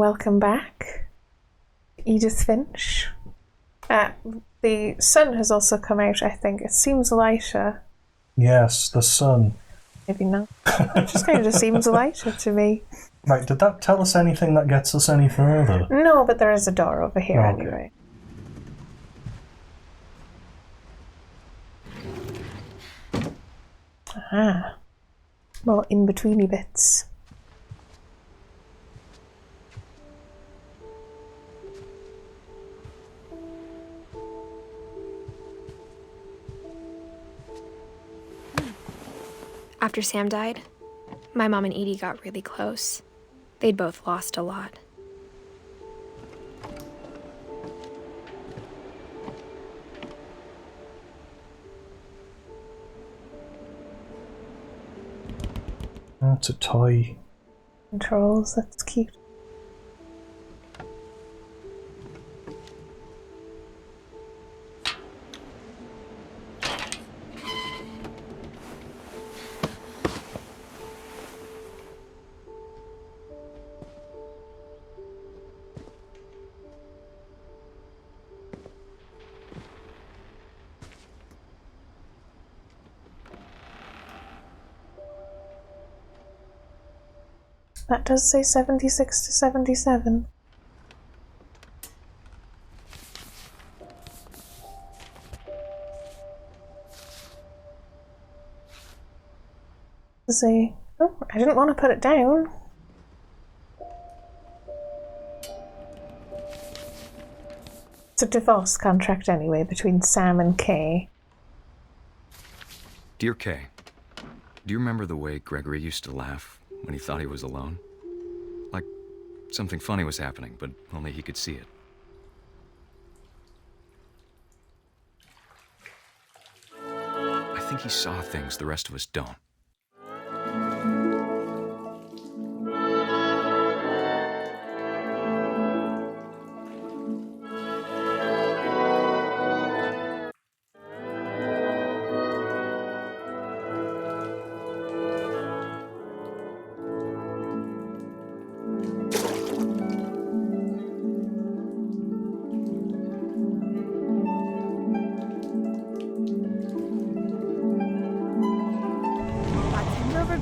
welcome back, Edith Finch. The sun has also come out, I think. It seems lighter. Yes, the sun. Maybe not. It just kind of just seems lighter to me. Right, did that tell us anything that gets us any further? No, but there is a door over here Okay. anyway. Ah. More in-betweeny bits. After Sam died, my mom and Edie got really close. They'd both lost a lot. Oh, it's a toy. Controls, that's cute. That does say 76 to 77. Oh, I didn't want to put it down. It's a divorce contract anyway between Sam and Kay. Dear Kay, do you remember the way Gregory used to laugh when he thought he was alone? Like something funny was happening, but only he could see it. I think he saw things the rest of us don't.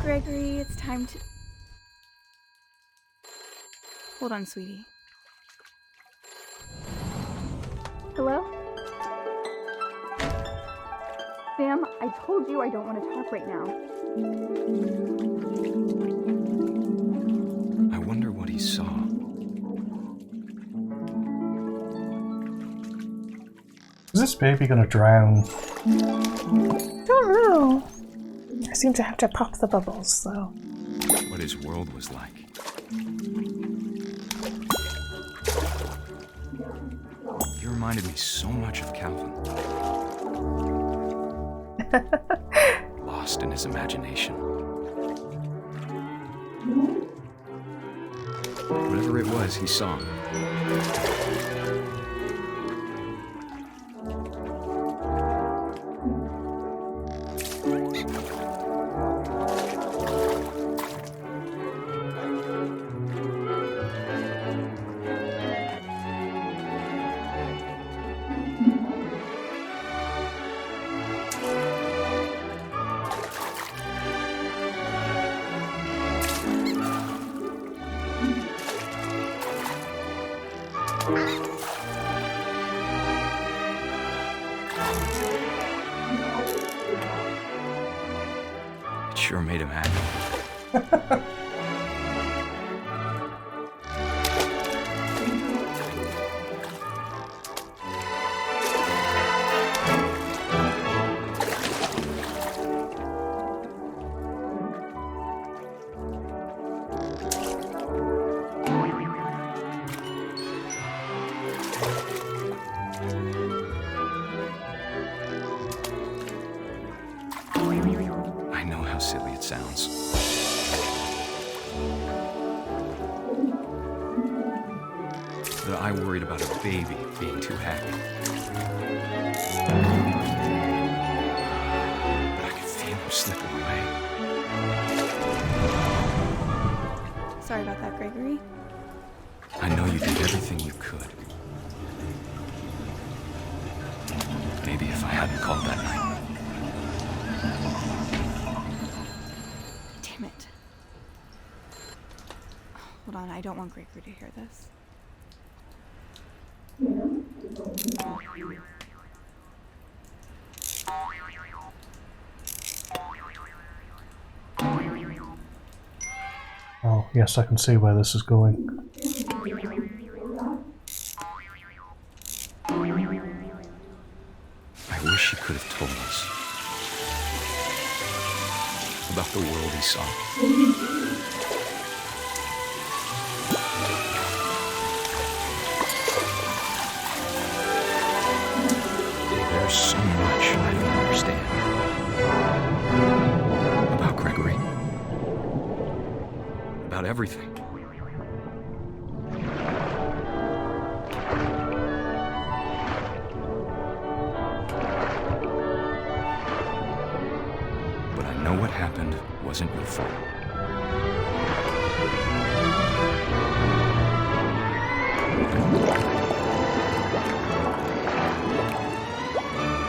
Gregory, it's time to... Hold on, sweetie. Hello? Sam, I told you I don't want to talk right now. I wonder what he saw. Is this baby gonna drown? Don't know. I seem to have to pop the bubbles, though. What his world was like. He reminded me so much of Calvin. Lost in his imagination. Whatever it was, he saw. It sure made him happy. I know how silly it sounds. But I worried about a baby being too happy. But I could feel him slipping away. Sorry about that, Gregory. I know you did everything you could. Maybe if I hadn't called that night. Damn it. Hold on, I don't want Gregory to hear this. Oh, yes, I can see where this is going. I wish he could have told us about the world he saw. There's so much I don't understand about Gregory, about everything. But I know what happened wasn't your fault.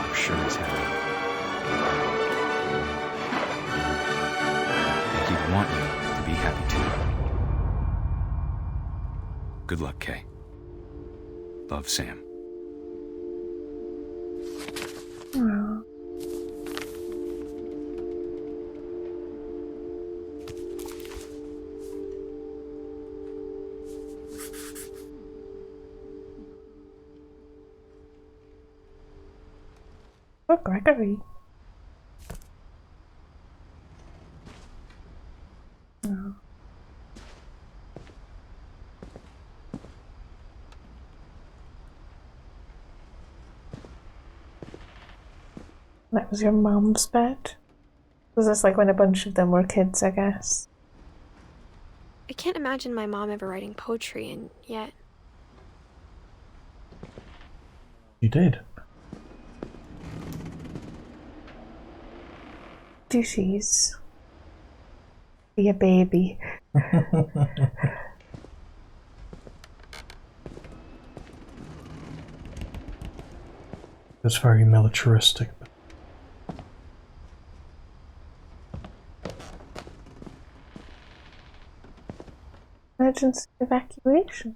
I'm sure he's happy. And he'd want you to be happy too. Good luck, Kay. Love, Sam. Aw. Poor Gregory. Oh. That was your mom's bed? Was this like when a bunch of them were kids, I guess? I can't imagine my mom ever writing poetry, and yet. You did. Duties. Be a baby. It's very militaristic. Emergency evacuation.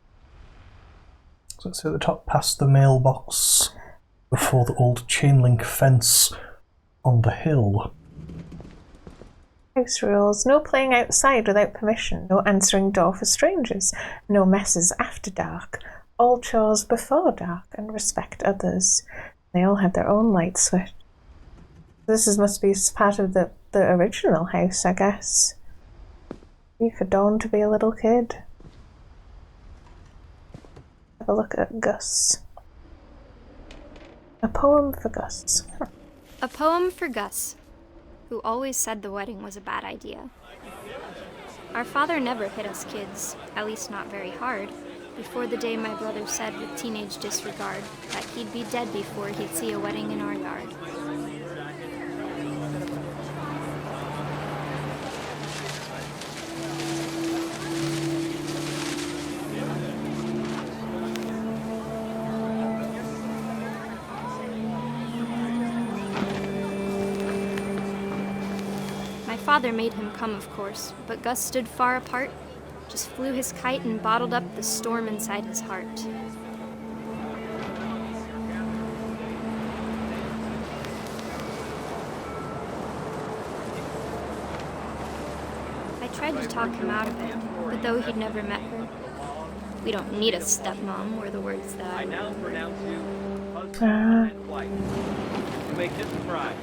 So it's at the top past the mailbox, before the old chain link fence on the hill. House rules. No playing outside without permission. No answering door for strangers. No messes after dark. All chores before dark, and respect others. They all have their own light switch. Must be part of the original house, I guess. Maybe for Dawn to be a little kid. Have a look at Gus. A poem for Gus. A poem for Gus, who always said the wedding was a bad idea. Our father never hit us kids, at least not very hard, before the day my brother said with teenage disregard that he'd be dead before he'd see a wedding in our yard. My father made him come, of course, but Gus stood far apart, just flew his kite and bottled up the storm inside his heart. I tried to talk him out of it, but though he'd never met her, "We don't need a stepmom," were the words that I now remembered. pronounce you husband and wife. You may kiss the bride.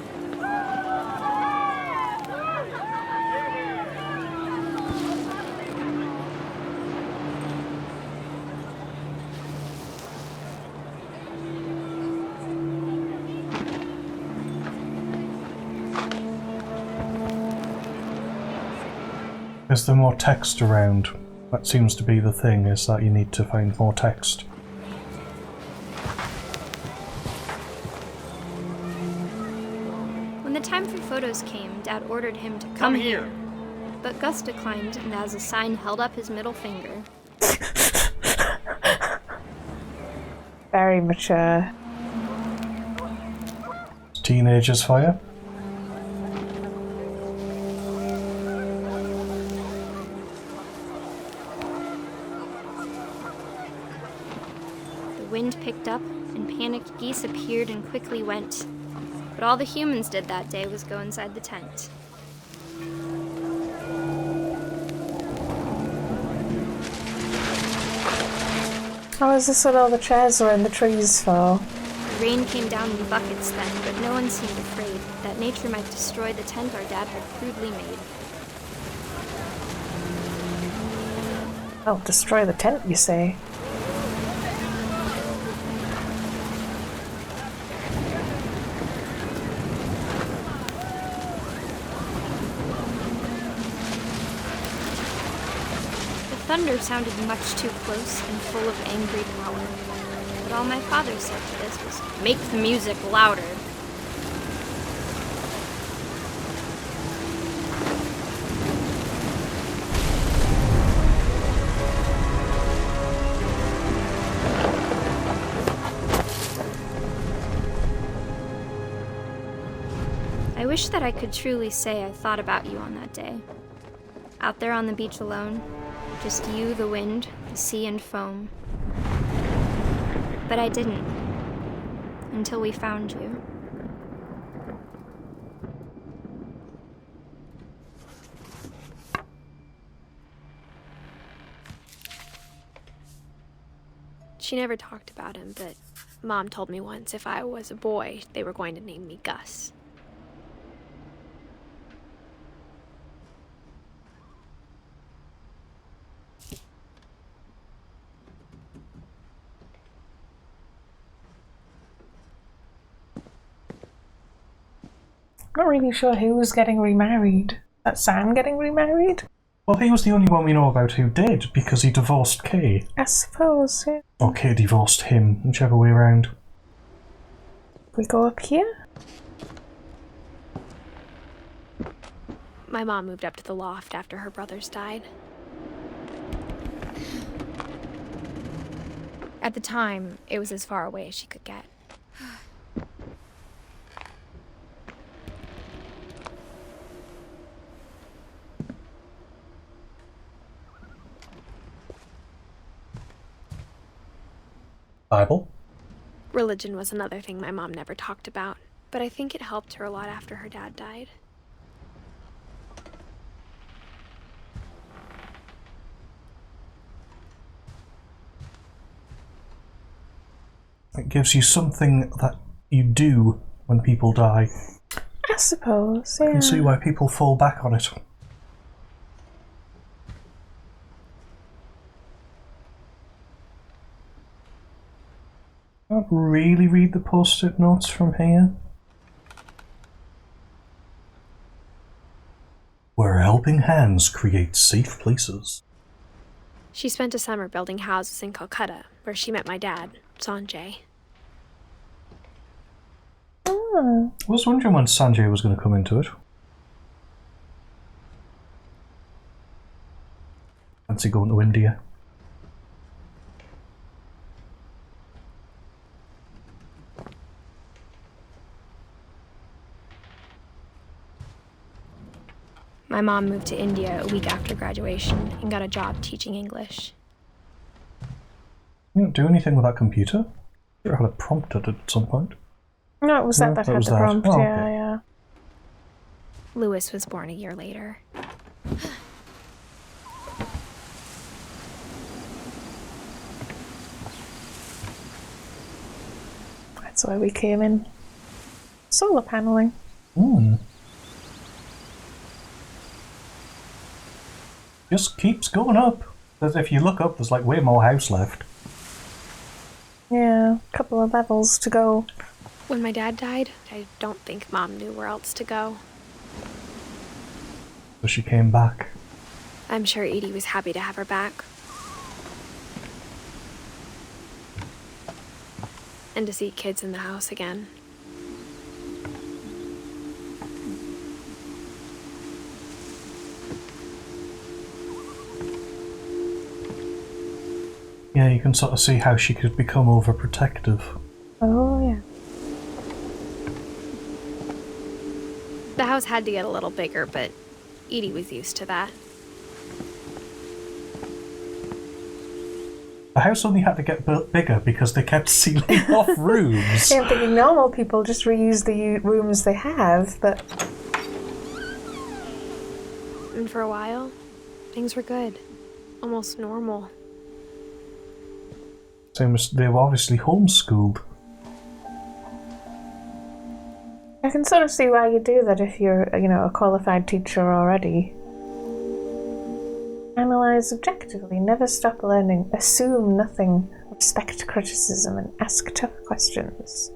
Is there more text around? That seems to be the thing, is that you need to find more text. When the time for photos came, Dad ordered him to come here. But Gus declined, and as a sign held up his middle finger. Very mature. Teenagers for you. The wind picked up, and panicked geese appeared and quickly went. But all the humans did that day was go inside the tent. How is this what all the chairs were in the trees for? The rain came down in buckets then, but no one seemed afraid that nature might destroy the tent our dad had crudely made. Oh, destroy the tent, you say? The thunder sounded much too close and full of angry power. But all my father said to this was, "Make the music louder." I wish that I could truly say I thought about you on that day. Out there on the beach alone, just you, the wind, the sea, and foam. But I didn't, until we found you. She never talked about him, but Mom told me once if I was a boy, they were going to name me Gus. Not really sure who was getting remarried. That Sam getting remarried? Well, he was the only one we know about who did, because he divorced Kay. I suppose, yeah. Or Kay divorced him, whichever way around. We go up here? My mom moved up to the loft after her brothers died. At the time, it was as far away as she could get. Bible? Religion was another thing my mom never talked about, but I think it helped her a lot after her dad died. It gives you something that you do when people die. I suppose, yeah. I can see why people fall back on it. I can't really read the post-it notes from here. Where helping hands create safe places. She spent a summer building houses in Calcutta, where she met my dad, Sanjay. Oh. I was wondering when Sanjay was going to come into it. Fancy going to India. My mom moved to India a week after graduation and got a job teaching English. You don't do anything with that computer? You had it prompted at some point. No, it was that had was the that. prompt, Oh, yeah, okay. yeah. Lewis was born a year later. That's why we came in. Solar paneling. Just keeps going up. As if you look up, there's like way more house left. Yeah, a couple of levels to go. When my dad died, I don't think Mom knew where else to go. So she came back. I'm sure Edie was happy to have her back. And to see kids in the house again. Yeah, you can sort of see how she could become overprotective. Oh, yeah. The house had to get a little bigger, but Edie was used to that. The house only had to get built bigger because they kept sealing off rooms. Yeah, I'm thinking normal people just reuse the rooms they have, but... And for a while, things were good. Almost normal. Same as they were obviously homeschooled. I can sort of see why you do that if you're, a qualified teacher already. Analyze objectively, never stop learning, assume nothing, respect criticism, and ask tough questions.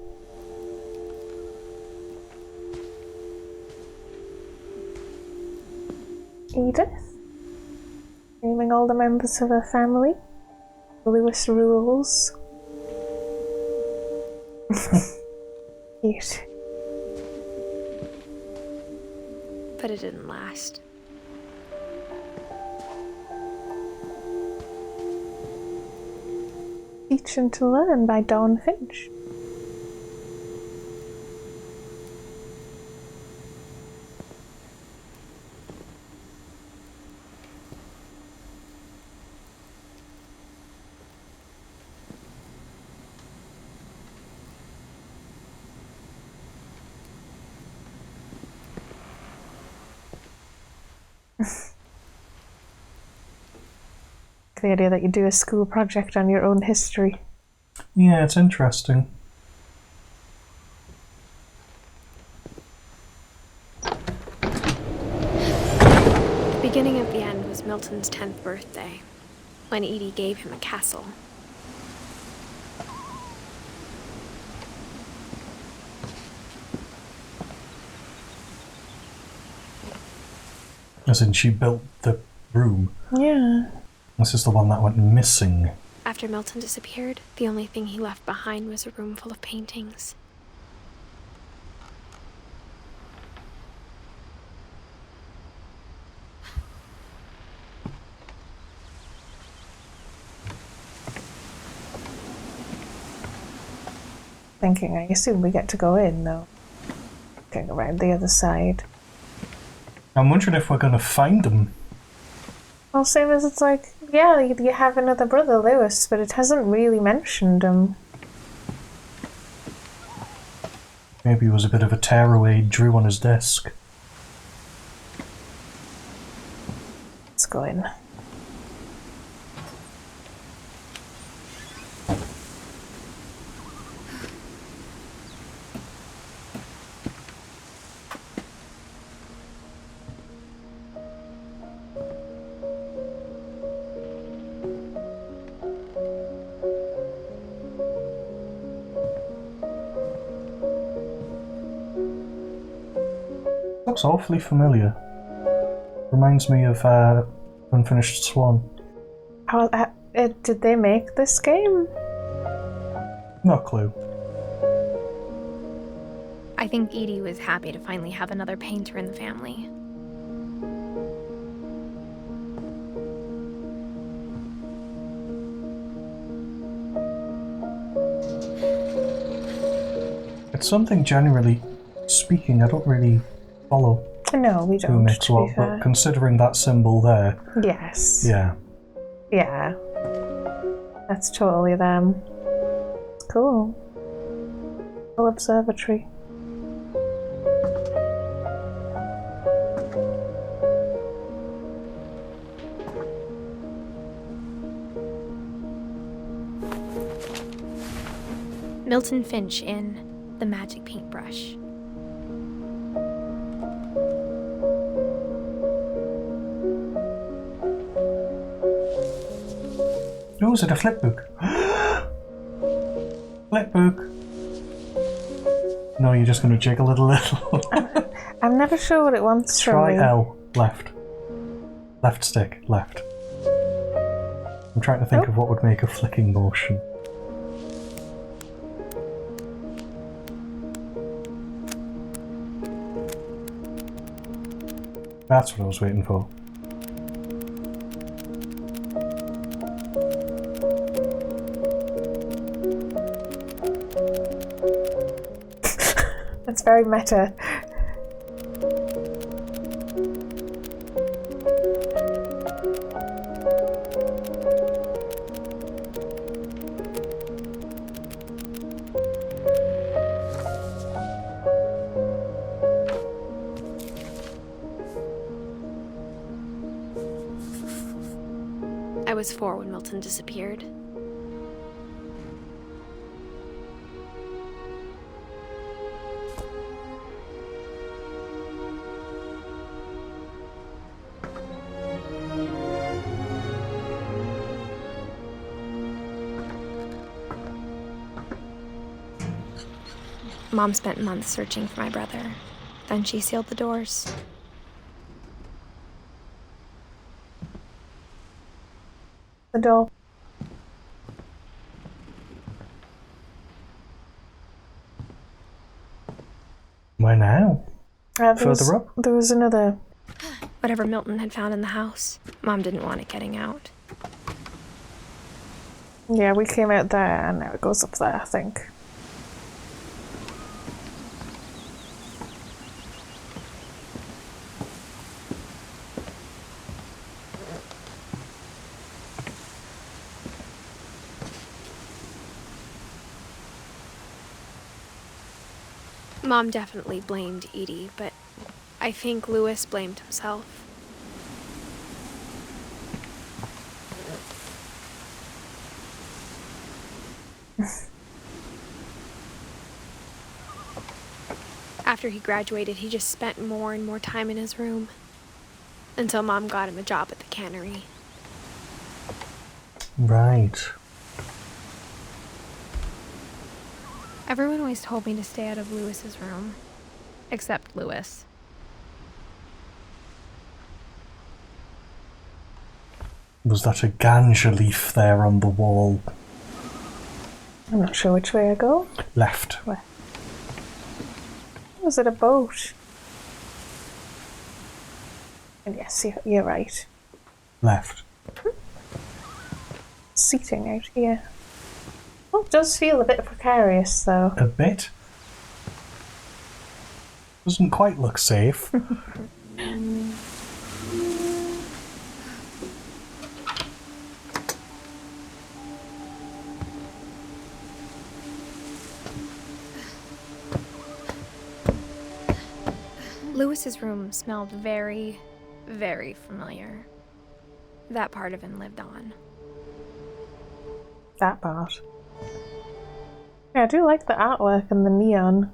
Edith? Naming all the members of her family. Lewis rules. Cute. But it didn't last. Teach and to Learn by Dawn Finch. The idea that you do a school project on your own history. Yeah, it's interesting. The beginning of the end was Milton's 10th birthday, when Edie gave him a castle. As in, she built the room. Yeah. This is the one that went missing. After Milton disappeared, the only thing he left behind was a room full of paintings. Thinking, I assume we get to go in, though. Going around the other side. I'm wondering if we're going to find them. Well, same as it's like, yeah, you have another brother, Lewis, but it hasn't really mentioned him. Maybe it was a bit of a tearaway he drew on his desk. Let's go in. Looks awfully familiar. Reminds me of Unfinished Swan. How, did they make this game? No clue. I think Edie was happy to finally have another painter in the family. It's something, generally speaking, I don't really follow No, we who don't, makes to what, be but fair. considering that symbol there, Yes. yeah. Yeah. That's totally them. It's cool. Cool observatory. Milton Finch in The Magic Paintbrush. Oh, is it a flip book? Flip book. No, you're just going to jiggle it a little. I'm never sure what it wants from Try me. L. Left. Left stick. Left. I'm trying to think of what would make a flicking motion. That's what I was waiting for. very meta. I was 4 when Milton disappeared. Mom spent months searching for my brother. Then she sealed the doors. The door. Where now? Further up? There was another. Whatever Milton had found in the house, Mom didn't want it getting out. Yeah, we came out there and now it goes up there, I think. Mom definitely blamed Edie, but I think Lewis blamed himself. After he graduated, he just spent more and more time in his room. Until Mom got him a job at the cannery. Right. Everyone always told me to stay out of Lewis's room. Except Lewis. Was that a ganja leaf there on the wall? I'm not sure which way I go. Left. Where? Was it a boat? And yes, you're right. Left. Seating out here. Well, it does feel a bit precarious, though. A bit. Doesn't quite look safe. Lewis's room smelled very, very familiar. That part of him lived on. That part. Yeah, I do like the artwork and the neon.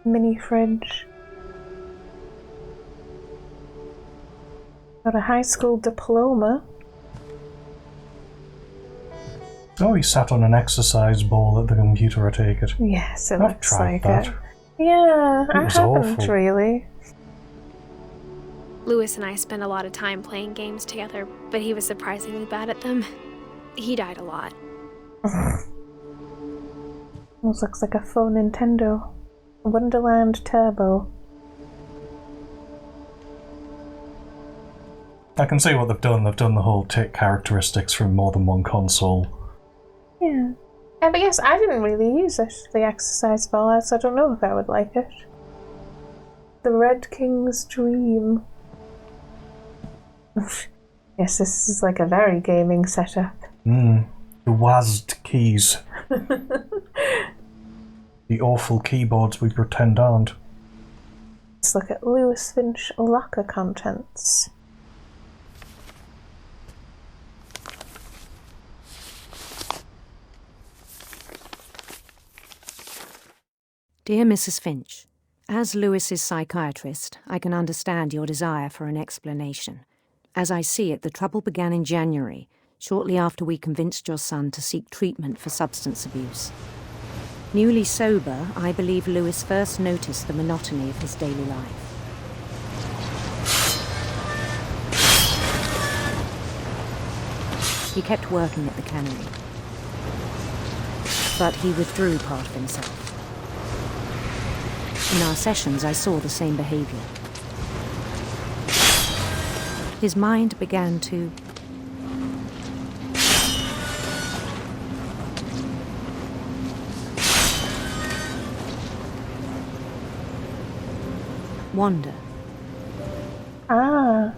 Mini fridge. Got a high school diploma. Oh, he sat on an exercise ball at the computer, I take it. Yes, it I've looks tried like that. it. Yeah, I was haven't awful. really. Lewis and I spent a lot of time playing games together, but he was surprisingly bad at them. He died a lot. Almost looks like a faux Nintendo. Wonderland Turbo. I can see what they've done. They've done the whole take characteristics from more than one console. Yeah. But yes, I didn't really use it, the exercise ball, so I don't know if I would like it. The Red King's Dream. Yes, this is like a very gaming setup. The WASD keys. The awful keyboards we pretend aren't. Let's look at Lewis Finch locker contents. Dear Mrs. Finch, as Lewis's psychiatrist, I can understand your desire for an explanation. As I see it, the trouble began in January, shortly after we convinced your son to seek treatment for substance abuse. Newly sober, I believe Lewis first noticed the monotony of his daily life. He kept working at the cannery, but he withdrew part of himself. In our sessions, I saw the same behaviour. His mind began to wander. Ah.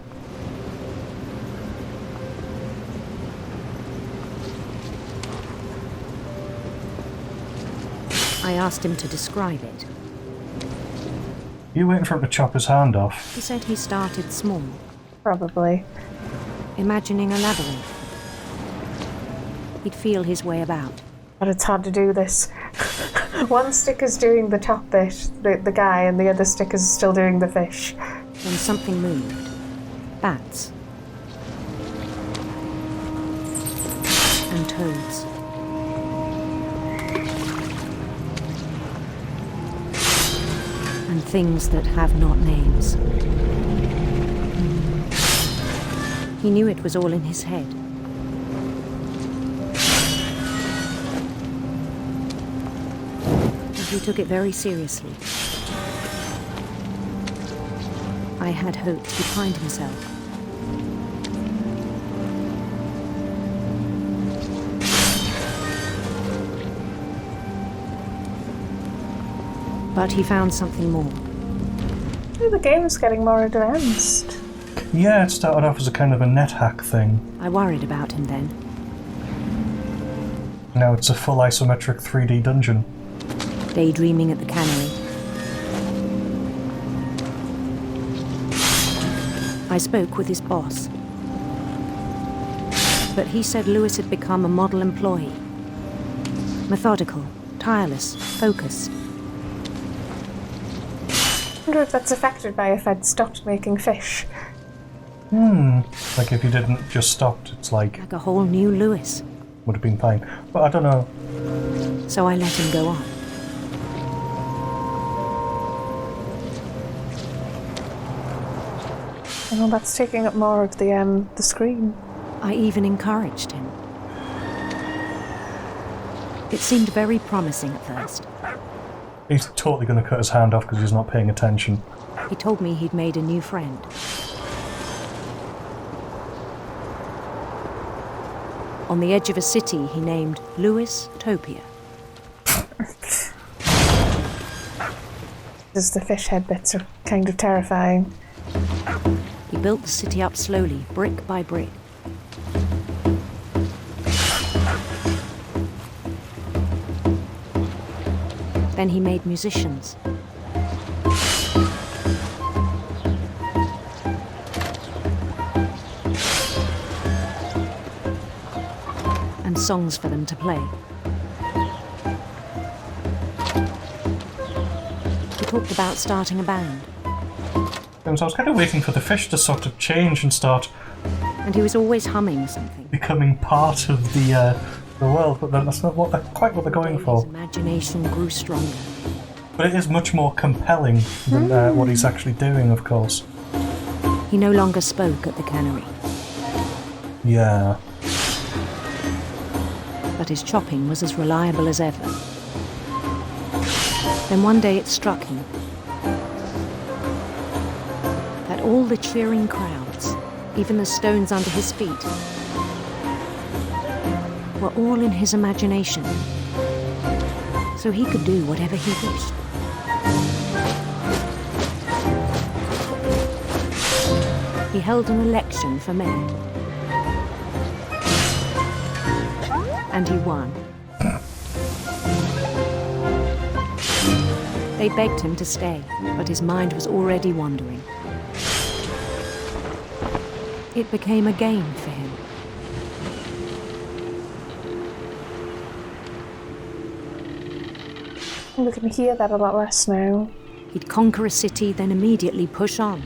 I asked him to describe it. You waiting for him to chop his hand off? He said he started small, Probably. imagining a labyrinth. He'd feel his way about. But it's hard to do this. One sticker's doing the top bit, the guy, and the other sticker's still doing the fish. Then something moved. Bats. And toads. And things that have not names. He knew it was all in his head. But he took it very seriously. I had hoped he'd find himself. But he found something more. Oh, the game's getting more advanced. Yeah, it started off as a kind of a net hack thing. I worried about him then. Now it's a full isometric 3D dungeon. Daydreaming at the cannery. I spoke with his boss. But he said Lewis had become a model employee. Methodical, tireless, focused. I wonder if that's affected by if I'd stopped making fish. Like if you didn't just stopped, it's like Like a whole new Lewis. would have been fine. But I don't know. So I let him go on. Well, that's taking up more of the screen. I even encouraged him. It seemed very promising at first. He's totally going to cut his hand off because he's not paying attention. He told me he'd made a new friend. On the edge of a city he named Lewis Topia. The fish head bits are kind of terrifying. He built the city up slowly, brick by brick. Then he made musicians. And songs for them to play. He talked about starting a band. So I was kind of waiting for the fish to sort of change and start And he was always humming something. becoming part of the world, but then that's not quite what they're going His for. imagination grew stronger. But it is much more compelling than what he's actually doing, of course. He no longer spoke at the cannery, Yeah. but his chopping was as reliable as ever. Then one day it struck him that all the cheering crowds, even the stones under his feet, were all in his imagination, so he could do whatever he wished. He held an election for mayor. And he won. They begged him to stay, but his mind was already wandering. It became a game for him. We can hear that a lot less now. He'd conquer a city, then immediately push on.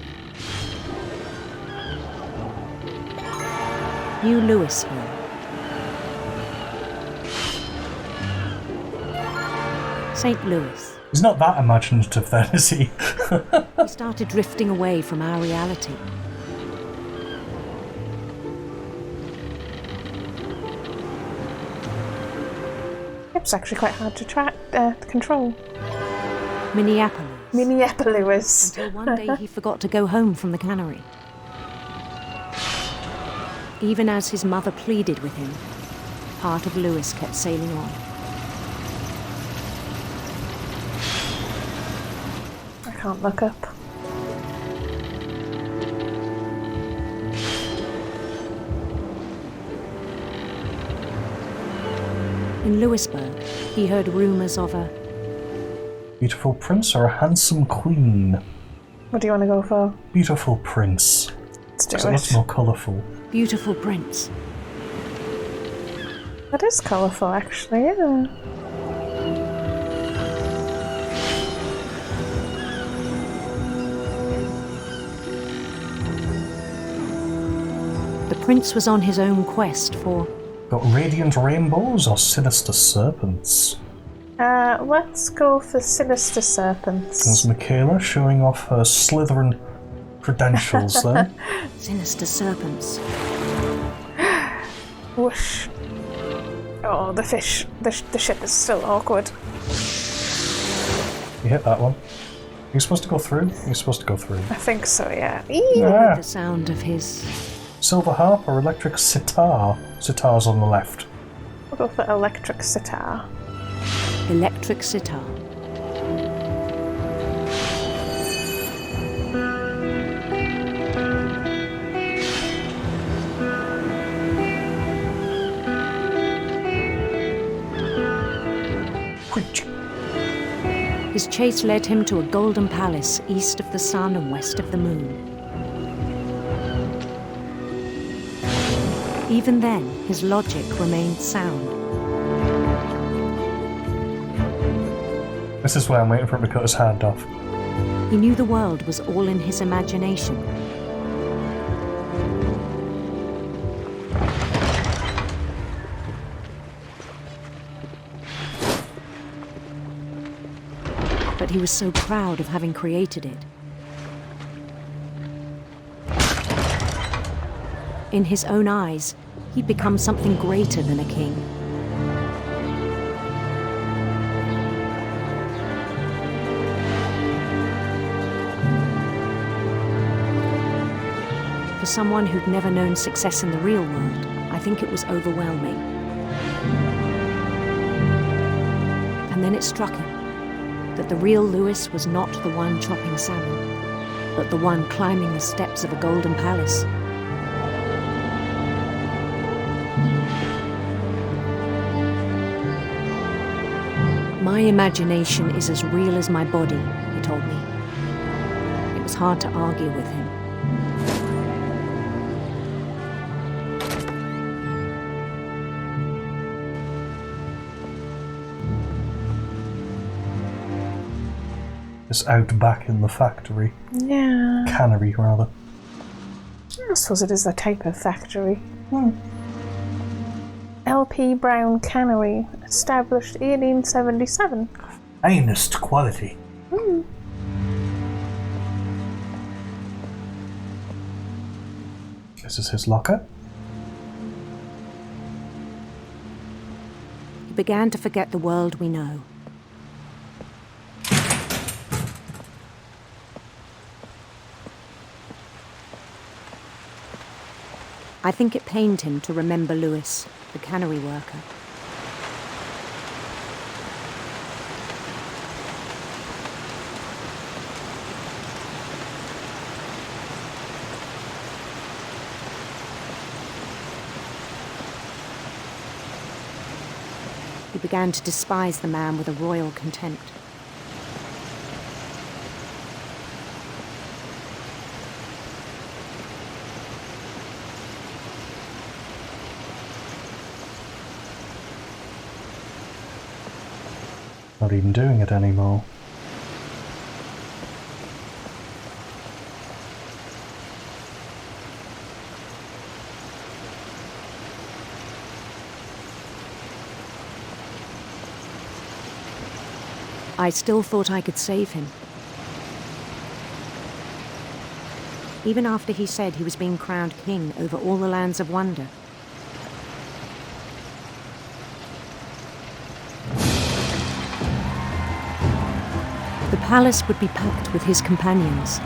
New Louisville. St. Louis. He's not that imaginative then, is he? We started drifting away from our reality. It's actually quite hard to control. Minneapolis. Lewis. Until one day he forgot to go home from the cannery. Even as his mother pleaded with him, part of Lewis kept sailing on. I can't look up. In Lewisburg, he heard rumours of a beautiful prince or a handsome queen? What do you want to go for? Beautiful prince. Let's do So that's it. more colourful. beautiful prince. That is colourful, actually, yeah. The prince was on his own quest for Got radiant rainbows or sinister serpents? Let's go for sinister serpents. There's Michaela showing off her Slytherin credentials then. sinister serpents. Whoosh. Oh, the fish. The ship is still awkward. You hit that one. You're supposed to go through? You're supposed to go through. I think so, yeah. Ah, The sound of his silver harp or electric sitar? Sitar's on the left. We'll go for electric sitar. electric sitar. Which? His chase led him to a golden palace east of the sun and west of the moon. Even then, his logic remained sound. This is where I'm waiting for him to cut his hand off. He knew the world was all in his imagination. But he was so proud of having created it. In his own eyes, he'd become something greater than a king. For someone who'd never known success in the real world, I think it was overwhelming. And then it struck him that the real Lewis was not the one chopping salmon, but the one climbing the steps of a golden palace. My imagination is as real as my body, he told me. It was hard to argue with him. It's out back in the factory. Yeah. Cannery, rather. I suppose it is a type of factory. L.P. Brown Cannery, established 1877. Finest quality. This is his locker. He began to forget the world we know. I think it pained him to remember Lewis, the cannery worker. He began to despise the man with a royal contempt. Not even doing it anymore. I still thought I could save him. Even after he said he was being crowned king over all the lands of wonder. The palace would be packed with his companions.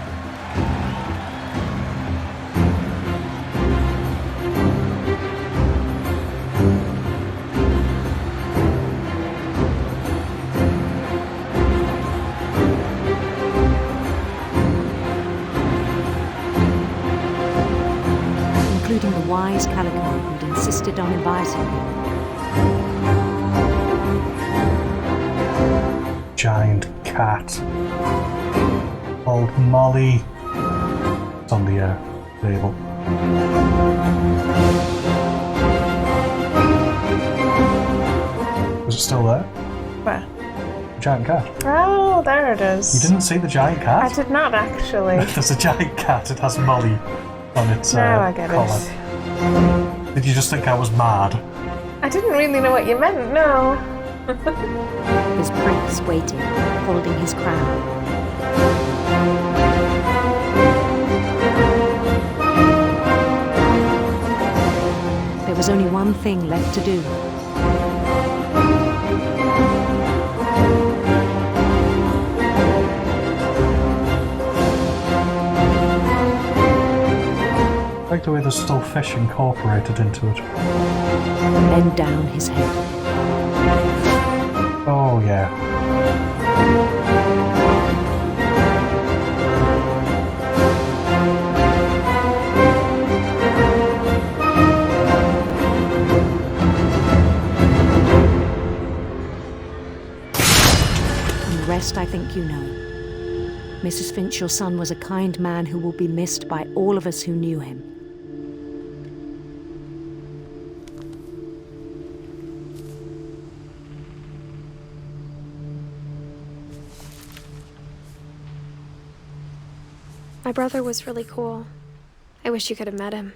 Including the wise Calico who'd insisted on advising him. Giant cat. Old Molly. It's on the label. Is it still there? Where? Giant cat. Oh, there it is. You didn't see the giant cat? I did not actually. There's a giant cat. It has Molly on its Now I get collar. it. Did you just think I was mad? I didn't really know what you meant, no. His prince waited, holding his crown. There was only one thing left to do. I like the way there's still fish incorporated into it. Bend down his head. Oh, yeah. And the rest I think you know. Mrs. Finch, your son was a kind man who will be missed by all of us who knew him. My brother was really cool. I wish you could have met him.